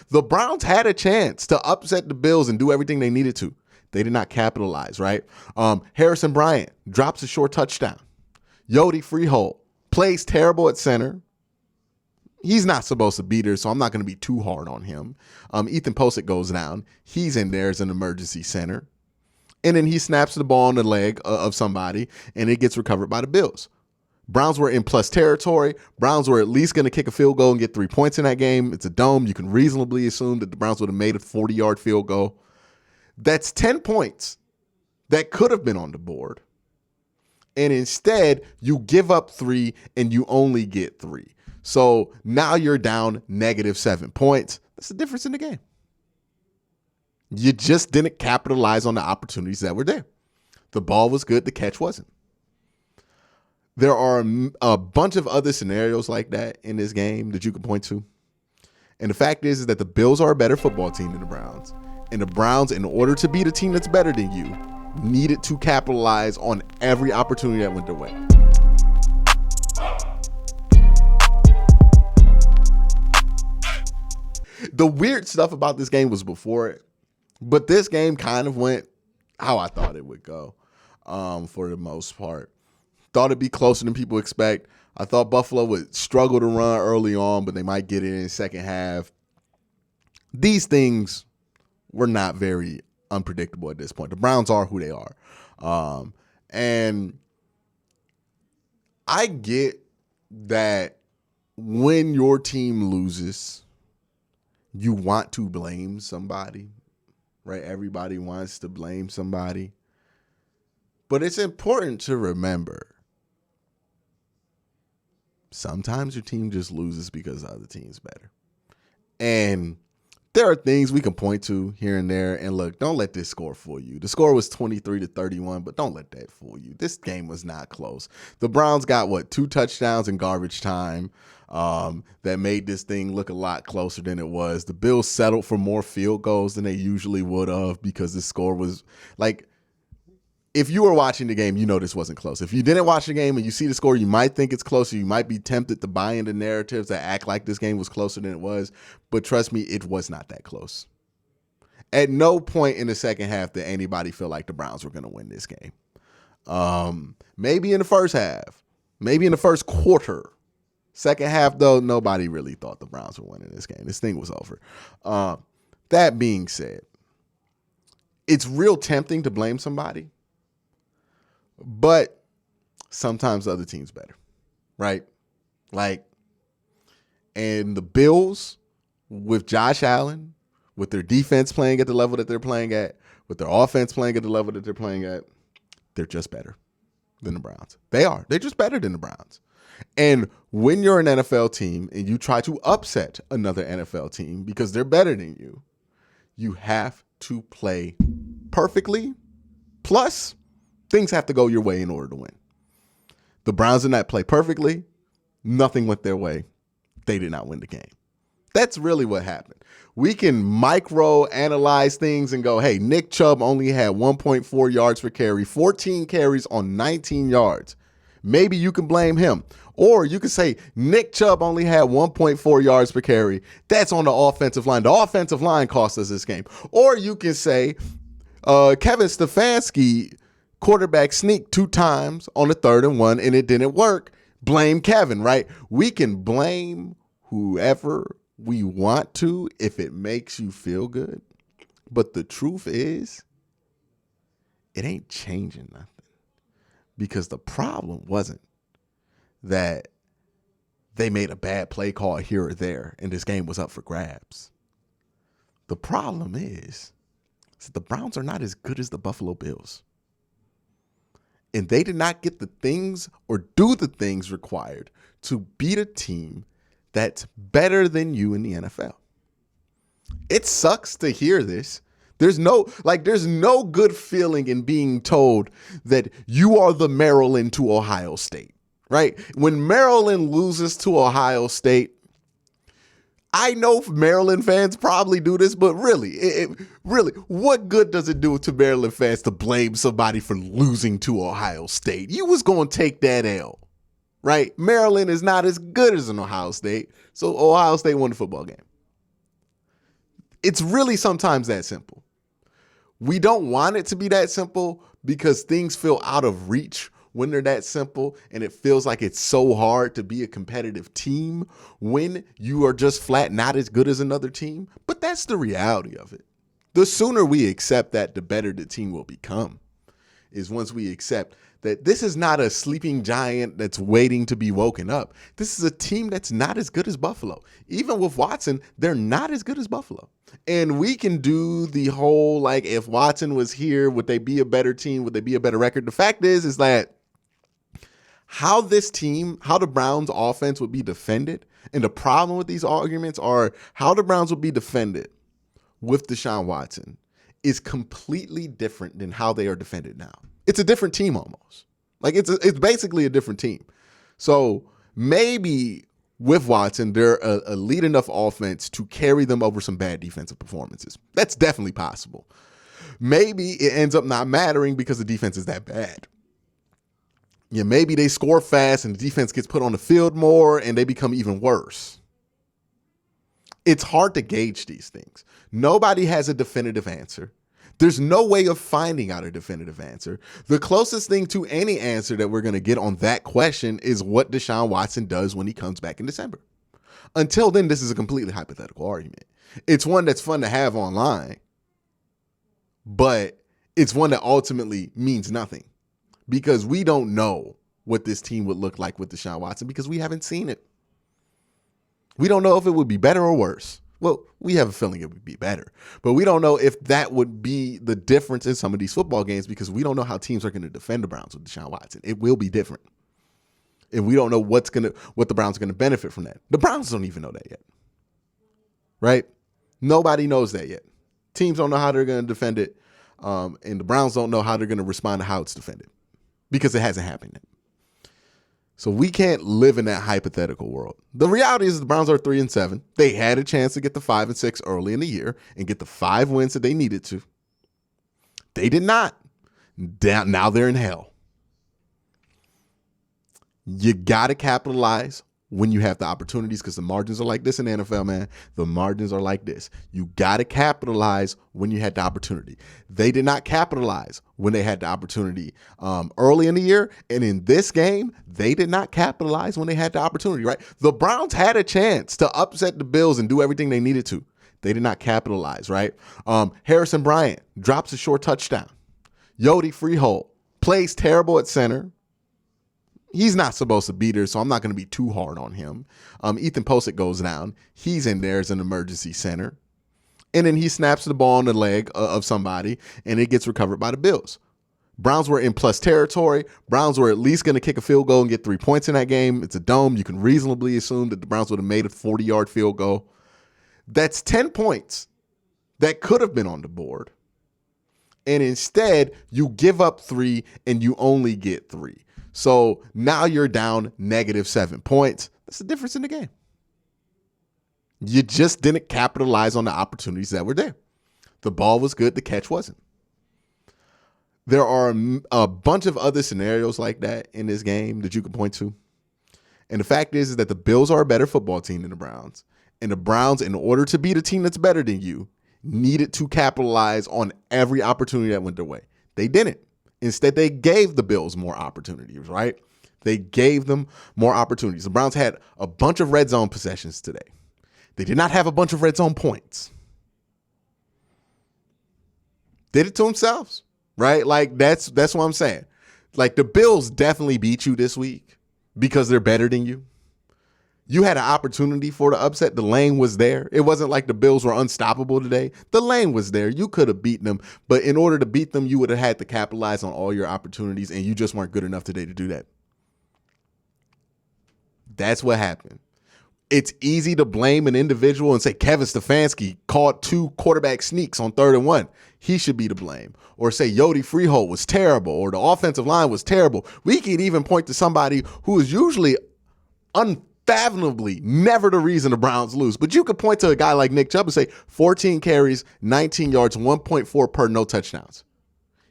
The Browns had a chance to upset the Bills and do everything they needed to. They did not capitalize, right? Harrison Bryant drops a short touchdown. Yodi Freehold plays terrible at center. He's not supposed to be there, so I'm not going to be too hard on him. Ethan Posick goes down. He's in there as an emergency center. And then he snaps the ball on the leg of somebody, and it gets recovered by the Bills. Browns were in plus territory. Browns were at least going to kick a field goal and get 3 points in that game. It's a dome. You can reasonably assume that the Browns would have made a 40-yard field goal. That's 10 points that could have been on the board. And instead, you give up 3 and you only get 3. So now you're down -7 points. That's the difference in the game. You just didn't capitalize on the opportunities that were there. The ball was good. The catch wasn't. There are a bunch of other scenarios like that in this game that you can point to. And the fact is that the Bills are a better football team than the Browns. And the Browns, in order to beat a team that's better than you, needed to capitalize on every opportunity that went their way. The weird stuff about this game was before it, but this game kind of went how I thought it would go for the most part. Thought it'd be closer than people expect. I thought Buffalo would struggle to run early on, but they might get it in the second half. These things were not very unpredictable at this point. The Browns are who they are. And I get that when your team loses, you want to blame somebody, right? Everybody wants to blame somebody. But it's important to remember, sometimes your team just loses because the other team's better. And there are things we can point to here and there. And look, don't let this score fool you. The score was 23-31, but don't let that fool you. This game was not close. The Browns got, 2 touchdowns in garbage time that made this thing look a lot closer than it was. The Bills settled for more field goals than they usually would have because the score was like, if you were watching the game, you know this wasn't close. If you didn't watch the game and you see the score, you might think it's closer. You might be tempted to buy into narratives that act like this game was closer than it was. But trust me, it was not that close. At no point in the second half did anybody feel like the Browns were going to win this game. Maybe in the first half. Maybe in the first quarter. Second half, though, nobody really thought the Browns were winning this game. This thing was over. That being said, it's real tempting to blame somebody. But sometimes the other team's better, right? And the Bills, with Josh Allen, with their defense playing at the level that they're playing at, with their offense playing at the level that they're playing at, they're just better than the Browns. They are. They're just better than the Browns. And when you're an NFL team and you try to upset another NFL team because they're better than you, you have to play perfectly. Plus, things have to go your way in order to win. The Browns did not play perfectly. Nothing went their way. They did not win the game. That's really what happened. We can micro-analyze things and go, hey, Nick Chubb only had 1.4 yards per carry, 14 carries on 19 yards. Maybe you can blame him. Or you can say Nick Chubb only had 1.4 yards per carry. That's on the offensive line. The offensive line cost us this game. Or you can say Kevin Stefanski quarterback sneaked 2 times on the 3rd and 1 and it didn't work. Blame Kevin, right? We can blame whoever we want to if it makes you feel good. But the truth is, it ain't changing nothing. Because the problem wasn't that they made a bad play call here or there and this game was up for grabs. The problem is that the Browns are not as good as the Buffalo Bills. And they did not get the things or do the things required to beat a team that's better than you in the NFL. It sucks to hear this. There's no good feeling in being told that you are the Maryland to Ohio State, right? When Maryland loses to Ohio State, I know Maryland fans probably do this, but really, what good does it do to Maryland fans to blame somebody for losing to Ohio State? You was going to take that L, right? Maryland is not as good as an Ohio State, so Ohio State won the football game. It's really sometimes that simple. We don't want it to be that simple because things feel out of reach when they're that simple, and it feels like it's so hard to be a competitive team when you are just flat not as good as another team. But that's the reality of it. The sooner we accept that, the better the team will become, is once we accept that this is not a sleeping giant that's waiting to be woken up. This is a team that's not as good as Buffalo. Even with Watson, they're not as good as Buffalo. And we can do the whole, like, if Watson was here, would they be a better team? Would they be a better record? The fact is that how this team, how the Browns offense would be defended, and the problem with these arguments are how the Browns would be defended with Deshaun Watson is completely different than how they are defended now. It's a different team almost. Like it's basically a different team. So maybe with Watson, they're a lead enough offense to carry them over some bad defensive performances. That's definitely possible. Maybe it ends up not mattering because the defense is that bad. Yeah, maybe they score fast and the defense gets put on the field more and they become even worse. It's hard to gauge these things. Nobody has a definitive answer. There's no way of finding out a definitive answer. The closest thing to any answer that we're going to get on that question is what Deshaun Watson does when he comes back in December. Until then, this is a completely hypothetical argument. It's one that's fun to have online, but it's one that ultimately means nothing because we don't know what this team would look like with Deshaun Watson because we haven't seen it. We don't know if it would be better or worse. Well, we have a feeling it would be better, but we don't know if that would be the difference in some of these football games because we don't know how teams are going to defend the Browns with Deshaun Watson. It will be different. And we don't know what the Browns are going to benefit from that. The Browns don't even know that yet, right? Nobody knows that yet. Teams don't know how they're going to defend it, and the Browns don't know how they're going to respond to how it's defended because it hasn't happened yet. So we can't live in that hypothetical world. The reality is the Browns are 3-7. They had a chance to get the 5-6 early in the year and get the 5 wins that they needed to. They did not. Now they're in hell. You got to capitalize when you have the opportunities because the margins are like this in the NFL, man. The margins are like this. You got to capitalize when you had the opportunity. They did not capitalize when they had the opportunity early in the year. And in this game, they did not capitalize when they had the opportunity, right? The Browns had a chance to upset the Bills and do everything they needed to. They did not capitalize, right? Harrison Bryant drops a short touchdown. Yodi Freehold plays terrible at center. He's not supposed to be there, so I'm not going to be too hard on him. Ethan Posick goes down. He's in there as an emergency center. And then he snaps the ball on the leg of somebody, and it gets recovered by the Bills. Browns were in plus territory. Browns were at least going to kick a field goal and get 3 points in that game. It's a dome. You can reasonably assume that the Browns would have made a 40-yard field goal. That's 10 points that could have been on the board. And instead, you give up 3 and you only get 3. So now you're down -7 points. That's the difference in the game. You just didn't capitalize on the opportunities that were there. The ball was good. The catch wasn't. There are a bunch of other scenarios like that in this game that you can point to. And the fact is that the Bills are a better football team than the Browns. And the Browns, in order to beat a team that's better than you, needed to capitalize on every opportunity that went their way. They didn't. Instead, they gave the Bills more opportunities, right? They gave them more opportunities. The Browns had a bunch of red zone possessions today. They did not have a bunch of red zone points. Did it to themselves, right? Like, that's what I'm saying. Like, the Bills definitely beat you this week because they're better than you. You had an opportunity for the upset. The lane was there. It wasn't like the Bills were unstoppable today. The lane was there. You could have beaten them. But in order to beat them, you would have had to capitalize on all your opportunities, and you just weren't good enough today to do that. That's what happened. It's easy to blame an individual and say Kevin Stefanski caught 2 quarterback sneaks on 3rd and 1. He should be to blame. Or say Yodi Freehold was terrible or the offensive line was terrible. We could even point to somebody who is usually unfathomably never the reason the Browns lose. But you could point to a guy like Nick Chubb and say 14 carries, 19 yards, 1.4 per, no touchdowns.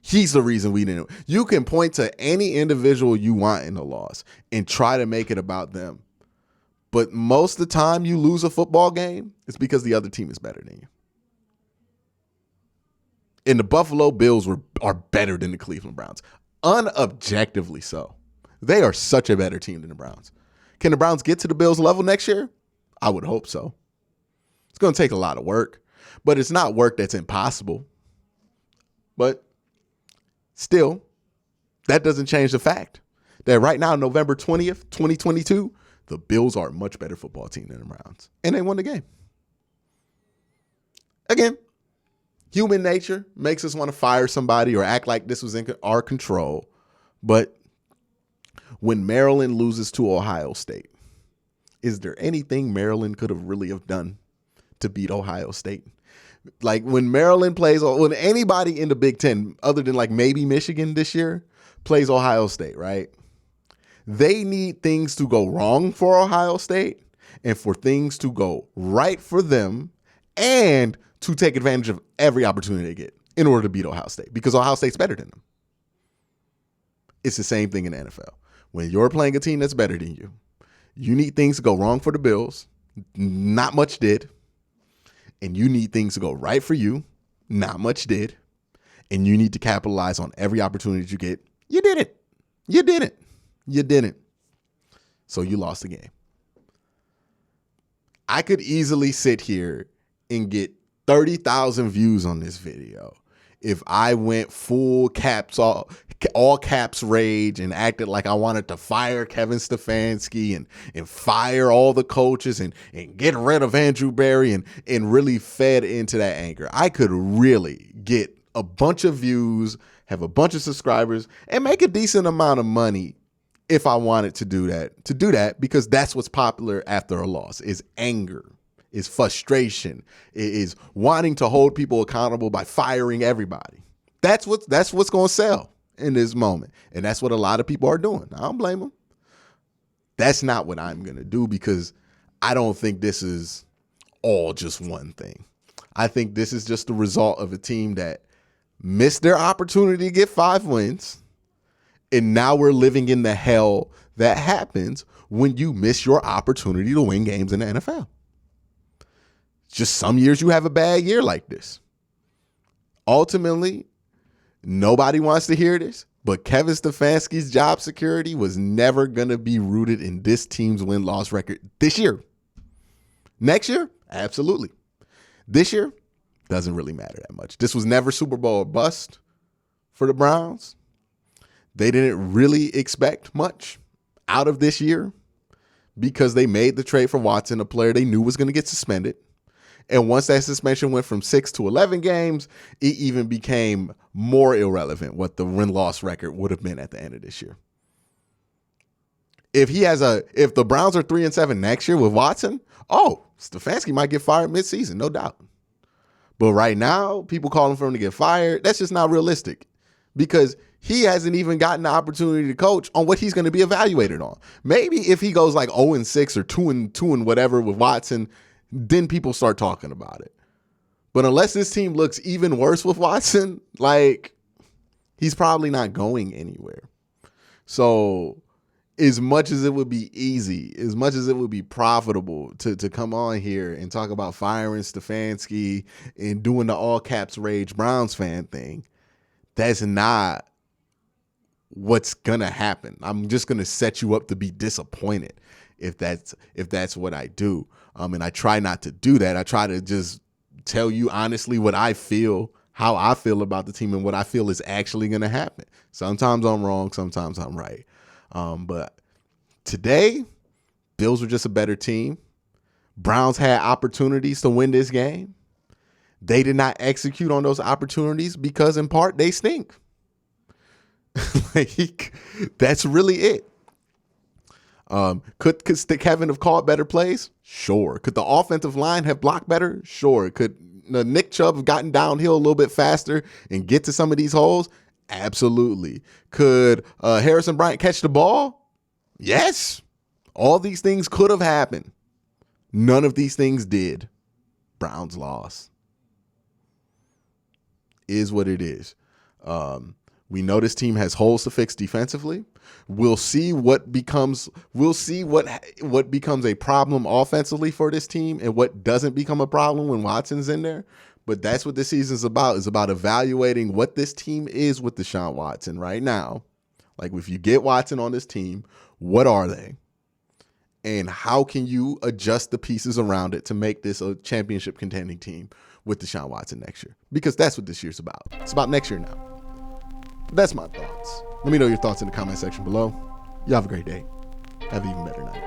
He's the reason we didn't. You can point to any individual you want in the loss and try to make it about them. But most of the time you lose a football game, it's because the other team is better than you. And the Buffalo Bills are better than the Cleveland Browns. Unobjectively so. They are such a better team than the Browns. Can the Browns get to the Bills level next year? I would hope so. It's going to take a lot of work, but it's not work that's impossible. But still, that doesn't change the fact that right now, November 20th, 2022, the Bills are a much better football team than the Browns. And they won the game. Again, human nature makes us want to fire somebody or act like this was in our control. But when Maryland loses to Ohio State, is there anything Maryland could have really have done to beat Ohio State? Like when Maryland plays, when anybody in the Big Ten, other than like maybe Michigan this year, plays Ohio State, right? They need things to go wrong for Ohio State and for things to go right for them and to take advantage of every opportunity they get in order to beat Ohio State because Ohio State's better than them. It's the same thing in the NFL. When you're playing a team that's better than you, you need things to go wrong for the Bills. Not much did. And you need things to go right for you. Not much did. And you need to capitalize on every opportunity you get. You didn't. You didn't. You didn't. So you lost the game. I could easily sit here and get 30,000 views on this video if I went full caps, all caps rage and acted like I wanted to fire Kevin Stefanski and fire all the coaches and get rid of Andrew Berry and really fed into that anger. I could really get a bunch of views, have a bunch of subscribers, and make a decent amount of money if I wanted to do that because that's what's popular after a loss is anger. Is frustration, is wanting to hold people accountable by firing everybody. That's what's going to sell in this moment. And that's what a lot of people are doing. I don't blame them. That's not what I'm going to do because I don't think this is all just one thing. I think this is just the result of a team that missed their opportunity to get 5 wins. And now we're living in the hell that happens when you miss your opportunity to win games in the NFL. Just some years you have a bad year like this. Ultimately, nobody wants to hear this, but Kevin Stefanski's job security was never going to be rooted in this team's win-loss record this year. Next year, absolutely. This year, doesn't really matter that much. This was never Super Bowl or bust for the Browns. They didn't really expect much out of this year because they made the trade for Watson, a player they knew was going to get suspended. And once that suspension went from 6 to 11 games, it even became more irrelevant what the win-loss record would have been at the end of this year. If the Browns are 3-7 next year with Watson, Stefanski might get fired midseason, no doubt. But right now, people calling for him to get fired, that's just not realistic because he hasn't even gotten the opportunity to coach on what he's going to be evaluated on. Maybe if he goes like 0-6 or 2-2 and whatever with Watson, then people start talking about it. But unless this team looks even worse with Watson, like he's probably not going anywhere. So as much as it would be easy, as much as it would be profitable to come on here and talk about firing Stefanski and doing the all caps rage Browns fan thing, that's not what's going to happen. I'm just going to set you up to be disappointed if that's what I do. And I try not to do that. I try to just tell you honestly what I feel, how I feel about the team and what I feel is actually going to happen. Sometimes I'm wrong. Sometimes I'm right. But today, Bills were just a better team. Browns had opportunities to win this game. They did not execute on those opportunities because in part they stink. That's really it. Could Kevin have called better plays? Sure. Could the offensive line have blocked better? Sure. Could Nick Chubb have gotten downhill a little bit faster and get to some of these holes? Absolutely. Could Harrison Bryant catch the ball? Yes. All these things could have happened. None of these things did. Browns lost. Is what it is. We know this team has holes to fix defensively. We'll see what becomes a problem offensively for this team and what doesn't become a problem when Watson's in there. But that's what this season's about, is about evaluating what this team is with Deshaun Watson right now. Like, if you get Watson on this team, what are they? And how can you adjust the pieces around it to make this a championship contending team with Deshaun Watson next year? Because that's what this year's about. It's about next year now. That's my thoughts. Let me know your thoughts in the comment section below. You have a great day. Have an even better night.